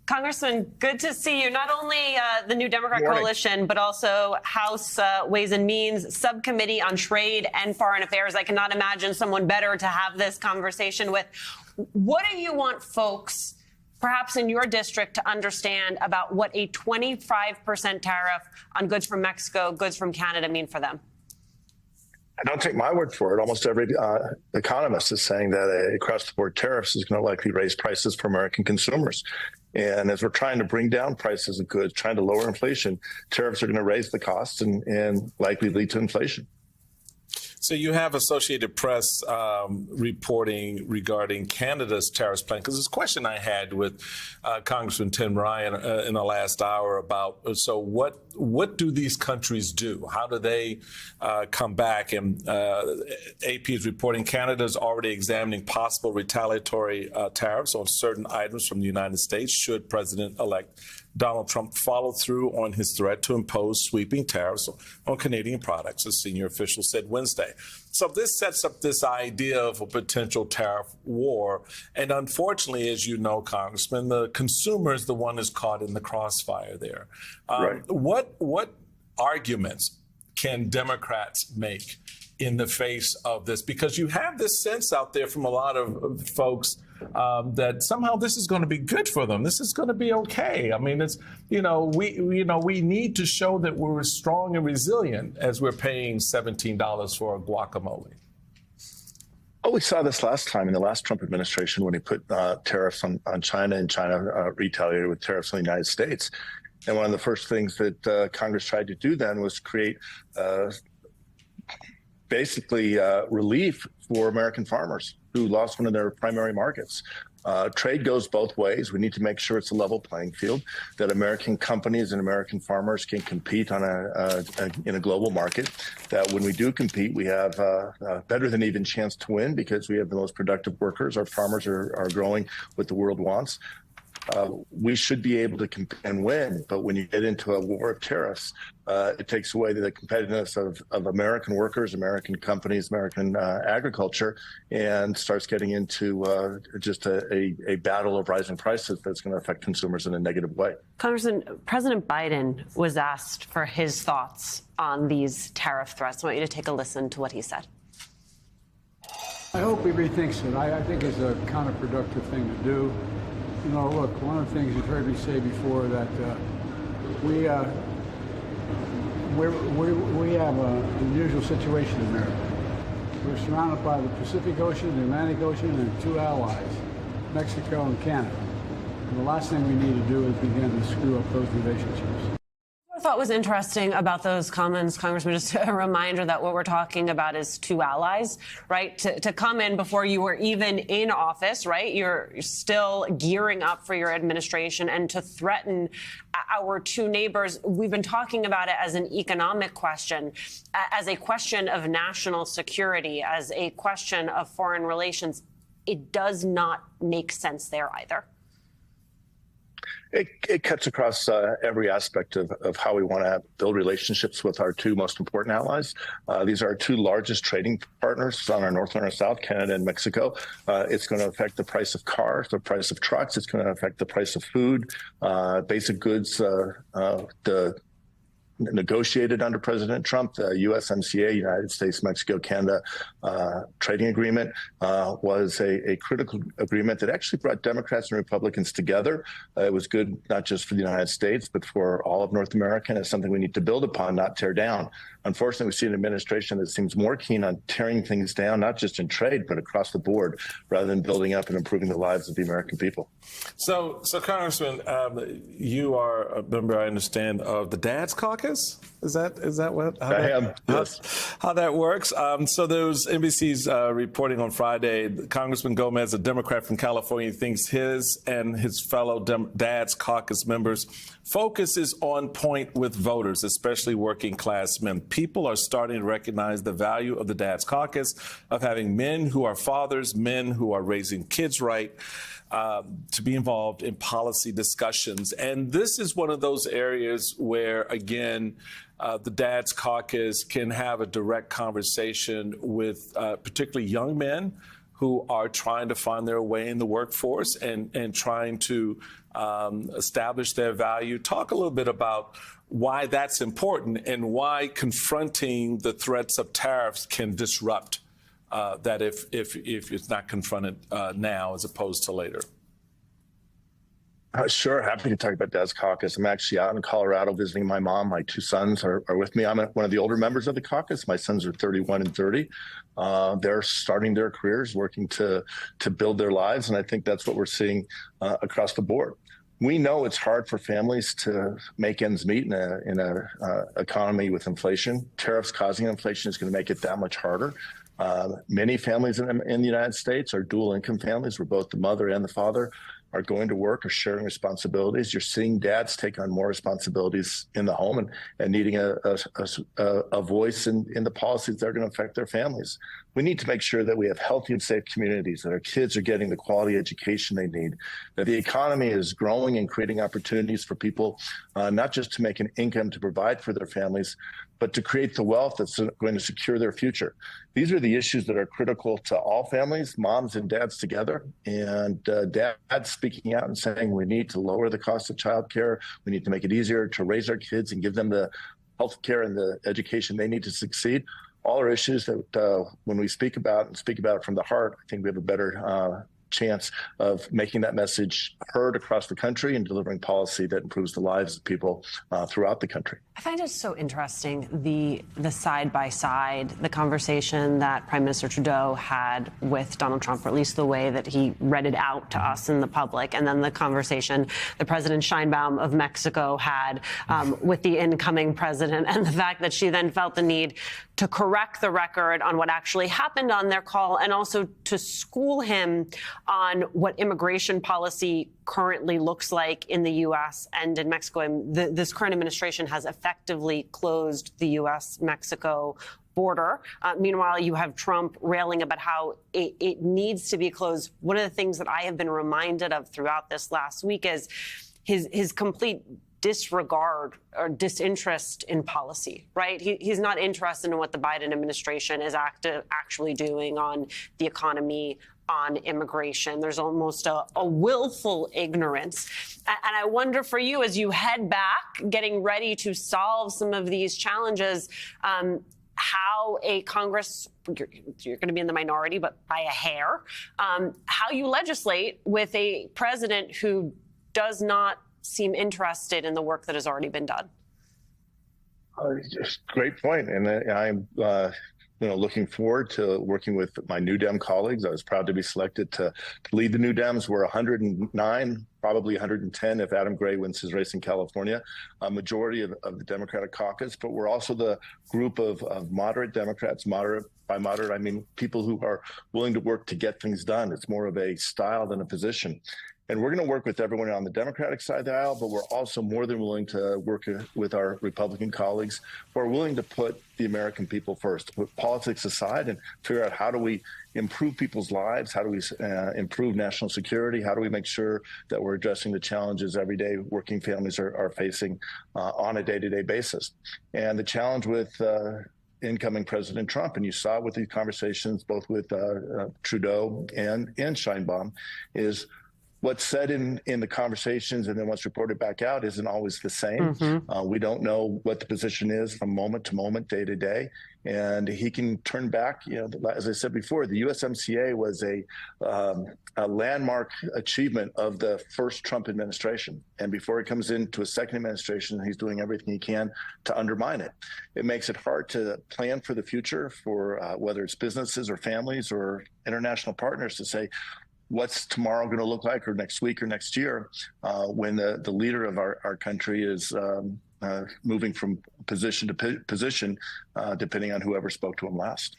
Congressman, good to see you. Not only the new Democrat Morning. coalition, but also House Ways and Means Subcommittee on Trade and Foreign Affairs. I cannot imagine someone better to have this conversation with. What do you want folks, perhaps in your district, to understand about what a 25% tariff on goods from Mexico, goods from Canada mean for them? I don't take my word for it. Almost every economist is saying that a across-the-board tariffs is going to likely raise prices for American consumers. And as we're trying to bring down prices of goods, trying to lower inflation, tariffs are going to raise the costs and likely lead to inflation. So you have Associated Press reporting regarding Canada's tariffs plan, because this question I had with Congressman Tim Ryan in the last hour about, so what do these countries do? How do they come back? And AP is reporting Canada is already examining possible retaliatory tariffs on certain items from the United States should President-elect Donald Trump followed through on his threat to impose sweeping tariffs on Canadian products, a senior official said Wednesday. So this sets up this idea of a potential tariff war. And unfortunately, as you know, Congressman, the consumer is the one who's caught in the crossfire there. Right. What arguments can Democrats make in the face of this? Because you have this sense out there from a lot of folks that somehow this is going to be good for them. This is going to be okay. I mean, it's, we need to show that we're strong and resilient as we're paying $17 for a guacamole. Oh, we saw this last time in the last Trump administration when he put tariffs on China, and China retaliated with tariffs on the United States. And one of the first things that Congress tried to do then was create basically relief for American farmers who lost one of their primary markets. Trade goes both ways. We need to make sure it's a level playing field, that American companies and American farmers can compete on in a global market, that when we do compete, we have a better than even chance to win because we have the most productive workers. Our farmers are growing what the world wants. We should be able to compete and win, but when you get into a war of tariffs, it takes away the competitiveness of American workers, American companies, American agriculture, and starts getting into just a battle of rising prices that's going to affect consumers in a negative way. Congressman, President Biden was asked for his thoughts on these tariff threats. I want you to take a listen to what he said. I hope he rethinks it. I think it's a counterproductive thing to do. You know, look, one of the things you've heard me say before that we have an unusual situation in America. We're surrounded by the Pacific Ocean, the Atlantic Ocean, and two allies, Mexico and Canada. And the last thing we need to do is begin to screw up those relationships. What I thought was interesting about those comments, Congressman, just a reminder that what we're talking about is two allies, right? To come in before you were even in office, right? You're still gearing up for your administration, and to threaten our two neighbors. We've been talking about it as an economic question, as a question of national security, as a question of foreign relations. It does not make sense there either. It cuts across every aspect of how we want to build relationships with our two most important allies. These are our two largest trading partners on our north and our south, Canada and Mexico. It's going to affect the price of cars, the price of trucks. It's going to affect the price of food, basic goods, the negotiated under President Trump, the USMCA, United States, Mexico, Canada trading agreement was a critical agreement that actually brought Democrats and Republicans together. It was good not just for the United States, but for all of North America, and it's something we need to build upon, not tear down. Unfortunately, we see an administration that seems more keen on tearing things down, not just in trade, but across the board, rather than building up and improving the lives of the American people. So Congressman, you are a member, I understand, of the Dad's Caucus. Is that what? I am. Yes. How that works. So there was NBC's reporting on Friday. Congressman Gomez, a Democrat from California, thinks his and his fellow Dad's Caucus members' focus is on point with voters, especially working class men. People are starting to recognize the value of the Dad's Caucus, of having men who are fathers, men who are raising kids right, to be involved in policy discussions. And this is one of those areas where, again, the Dad's Caucus can have a direct conversation with particularly young men who are trying to find their way in the workforce and trying to establish their value. Talk a little bit about why that's important and why confronting the threats of tariffs can disrupt that if it's not confronted now as opposed to later. Sure, happy to talk about Dad's Caucus. I'm actually out in Colorado visiting my mom. My two sons are with me. I'm one of the older members of the caucus. My sons are 31 and 30. They're starting their careers, working to build their lives, and I think that's what we're seeing across the board. We know it's hard for families to make ends meet in a economy with inflation. Tariffs causing inflation is going to make it that much harder. Many families in the United States are dual income families, where both the mother and the father are going to work or sharing responsibilities. You're seeing dads take on more responsibilities in the home and needing a voice in the policies that are going to affect their families. We need to make sure that we have healthy and safe communities, that our kids are getting the quality education they need, that the economy is growing and creating opportunities for people, not just to make an income to provide for their families, but to create the wealth that's going to secure their future. These are the issues that are critical to all families, moms and dads together. And dads speaking out and saying we need to lower the cost of childcare. We need to make it easier to raise our kids and give them the health care and the education they need to succeed. All are issues that when we speak about it from the heart, I think we have a better chance of making that message heard across the country and delivering policy that improves the lives of people throughout the country. I find it so interesting, the side-by-side, the conversation that Prime Minister Trudeau had with Donald Trump, or at least the way that he read it out to us in the public, and then the conversation that President Sheinbaum of Mexico had with the incoming president, and the fact that she then felt the need to correct the record on what actually happened on their call, and also to school him on what immigration policy currently looks like in the U.S. and in Mexico. And this current administration has effectively closed the U.S.-Mexico border. Meanwhile, you have Trump railing about how it needs to be closed. One of the things that I have been reminded of throughout this last week is his complete disregard or disinterest in policy, right? He's not interested in what the Biden administration is actually doing on the economy, on immigration. There's almost a willful ignorance. And I wonder for you, as you head back, getting ready to solve some of these challenges, how a Congress, you're going to be in the minority, but by a hair, how you legislate with a president who does not seem interested in the work that has already been done. Great point. And I'm looking forward to working with my New Dem colleagues. I was proud to be selected to lead the New Dems. We're 109, probably 110 if Adam Gray wins his race in California, a majority of the Democratic caucus. But we're also the group of moderate Democrats. Moderate, by moderate, I mean people who are willing to work to get things done. It's more of a style than a position. And we're going to work with everyone on the Democratic side of the aisle, but we're also more than willing to work with our Republican colleagues who are willing to put the American people first, put politics aside and figure out how do we improve people's lives, how do we improve national security, how do we make sure that we're addressing the challenges every day working families are facing on a day-to-day basis. And the challenge with incoming President Trump, and you saw with these conversations, both with Trudeau and Sheinbaum, is what's said in the conversations and then what's reported back out isn't always the same. Mm-hmm. We don't know what the position is from moment to moment, day to day. And he can turn back. As I said before, the USMCA was a landmark achievement of the first Trump administration. And before he comes into a second administration, he's doing everything he can to undermine it. It makes it hard to plan for the future for whether it's businesses or families or international partners to say, what's tomorrow going to look like, or next week or next year, when the leader of our country is moving from position to position, depending on whoever spoke to him last.